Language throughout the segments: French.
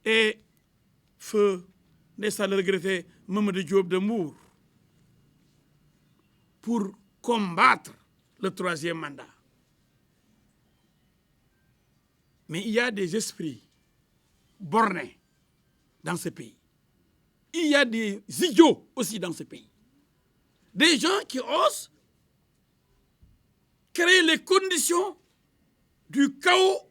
et feu, n'est-ce le regretté Mamadou Diop de Mbour, pour combattre le troisième mandat. Mais il y a des esprits bornés dans ce pays. Il y a des idiots aussi dans ce pays. Des gens qui osent créer les conditions du chaos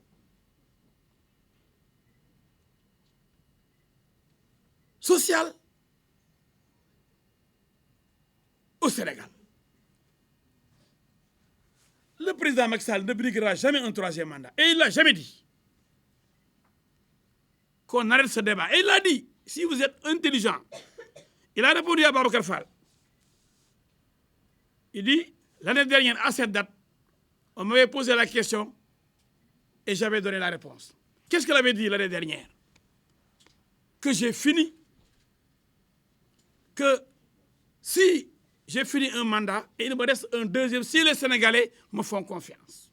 social au Sénégal. Le président Macky Sall ne briguera jamais un troisième mandat. Et il ne l'a jamais dit. Qu'on arrête ce débat. Et il a dit, si vous êtes intelligent, il a répondu à Babacar Fall. Il dit, l'année dernière, à cette date, on m'avait posé la question et j'avais donné la réponse. Qu'est-ce qu'il avait dit l'année dernière? Que j'ai fini, que si j'ai fini un mandat et il me reste un deuxième, si les Sénégalais me font confiance.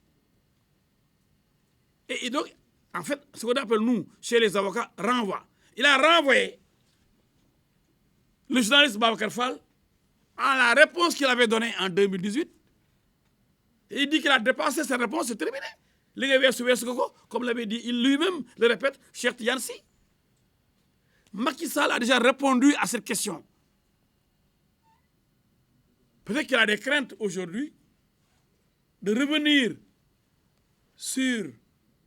Et donc, en fait, ce qu'on appelle nous, chez les avocats, renvoi. Il a renvoyé le journaliste Babacar Fall à la réponse qu'il avait donnée en 2018. Et il dit qu'il a dépassé cette réponse, c'est terminé. Comme l'avait dit, il lui-même le répète, Cheikh Yansi. Macky Sall a déjà répondu à cette question. Peut-être qu'il a des craintes aujourd'hui de revenir sur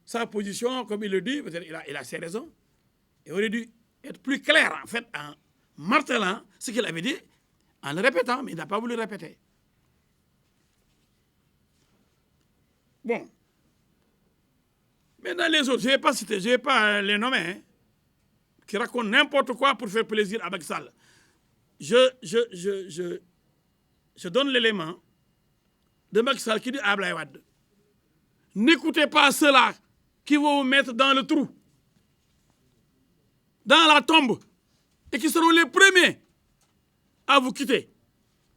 sa position, comme il le dit, peut-être il a ses raisons. Il aurait dû être plus clair, en fait, en martelant ce qu'il avait dit, en le répétant, mais il n'a pas voulu le répéter. Bon. Mais dans les autres, je ne vais pas citer, je ne vais pas les nommer, hein, qui racontent n'importe quoi pour faire plaisir à Macky Sall. Je donne l'élément de Macky Sall qui dit à Abdoulaye Wade, n'écoutez pas ceux-là qui vont vous mettre dans le trou, dans la tombe, et qui seront les premiers à vous quitter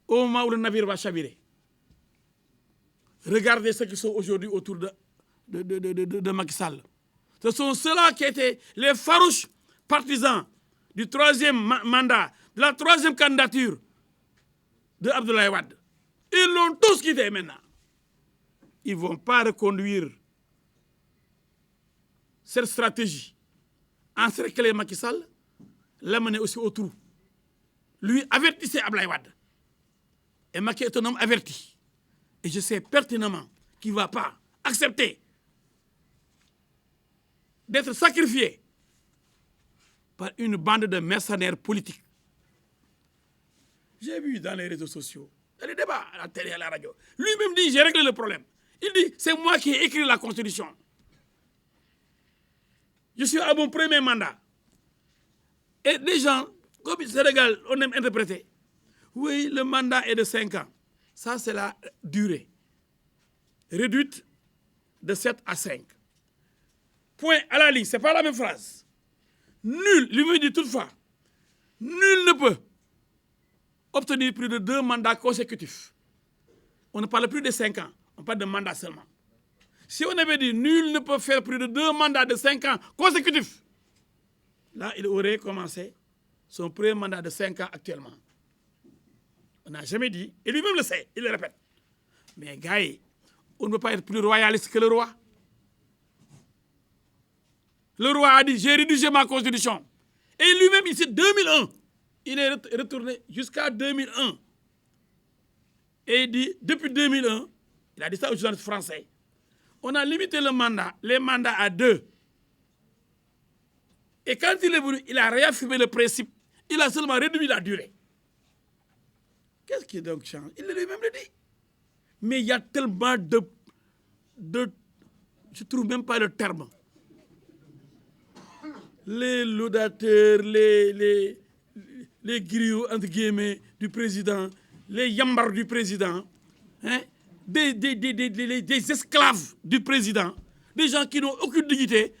au moment où le navire va chavirer. Regardez ceux qui sont aujourd'hui autour de Macky Sall. Ce sont ceux-là qui étaient les farouches partisans du troisième mandat, de la troisième candidature de Abdoulaye Wade. Ils l'ont tous quitté maintenant. Ils ne vont pas reconduire cette stratégie. Encercler Macky Sall, l'amener aussi au trou. Lui avertissait Abdoulaye Wade. Et Macky est un homme averti. Et je sais pertinemment qu'il ne va pas accepter d'être sacrifié par une bande de mercenaires politiques. J'ai vu dans les réseaux sociaux, dans les débats, à la télé, à la radio, lui-même dit, j'ai réglé le problème. Il dit, c'est moi qui ai écrit la Constitution. Je suis à mon premier mandat. Et des gens, comme au Sénégal, on aime interpréter. Oui, le mandat est de 5 ans. Ça, c'est la durée. Réduite de 7 à 5. Point à la ligne, ce n'est pas la même phrase. Nul, lui-même dit toutefois, nul ne peut obtenir plus de 2 mandats consécutifs. On ne parle plus de 5 ans, on parle de mandat seulement. Si on avait dit nul ne peut faire plus de 2 mandats de 5 ans consécutifs, là, il aurait commencé son premier mandat de 5 ans actuellement. On n'a jamais dit, et lui-même le sait, il le répète. Mais gars, on ne peut pas être plus royaliste que le roi. Le roi a dit, j'ai rédigé ma constitution. Et lui-même, ici, 2001, il est retourné jusqu'à 2001. Et il dit, depuis 2001, il a dit ça aux journalistes français, on a limité les mandats à 2. Et quand il est venu, il a réaffirmé le principe, il a seulement réduit la durée. Qu'est-ce qui est donc change? Il lui-même le dit. Mais il y a tellement de je ne trouve même pas le terme. Les laudateurs, les griots, entre guillemets, du président, les yambars du président, hein, des esclaves du président, des gens qui n'ont aucune dignité,